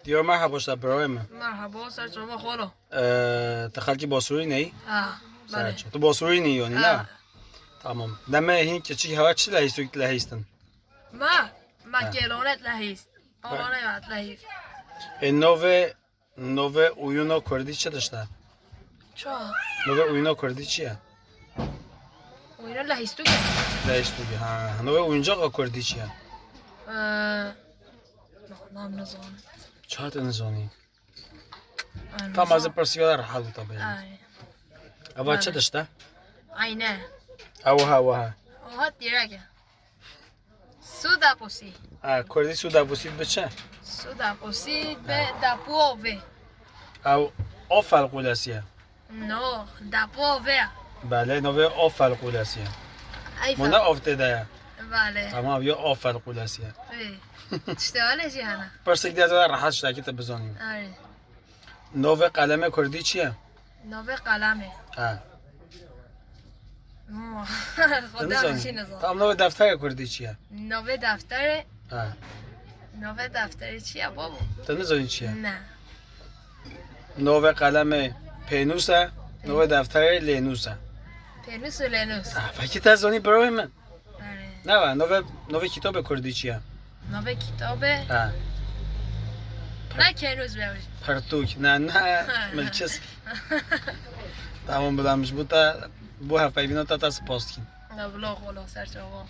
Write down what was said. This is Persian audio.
دیار مرحبا شب برای من مرحبا سر شما خالو تخلکی باسوری نی؟ بله تو باسوری نی یعنی نه؟ آه. تمام دمه این که چی هوا چی لحیستو که لحیستن؟ ما گلونت لحیست آمانه وقت لحیست نوه اویونا کردی چه داشته؟ چه؟ نوه اویونا کردی چیه؟ اوینا لحیستو که؟ لحیستو که ها نوه اوینجا کردی چیه؟ نام نزانم چه هات نزانی؟ تام از پرسیار حل تا بیم اول چه داشته؟ عینه اوها اوها دیرگه سودا پوسی کردی سودا بوسید به چه؟ سودا پوسی به دپو آوه او آفل قولاسیه نو دپو آوه بله نوه آفل قولاسیه مونه آفته ده بله تمام یا آفل قولاسیه اشتغالش یعنی پرسیک دیگه راحت شده که تا بزنیم آره نوه قلم کردی چیه؟ نوه قلمه خدا میشه نزان تمام نوه دفتر کردی چیه؟ نوه دفتر نوه دفتر چیه بابا؟ تو نزانی چیه؟ نه نوه قلم پینوسه نوه دفتر لینوسه پینوس و لینوس فکر تزانی برای من آره نه نوه کتاب کردی چیه؟ نوه کتابه نه کنوز بیاوش پرتوک نه ملچس تمام بدمش بوده بو هفته بینا تا سپاس کن نه بلا خلا سر شما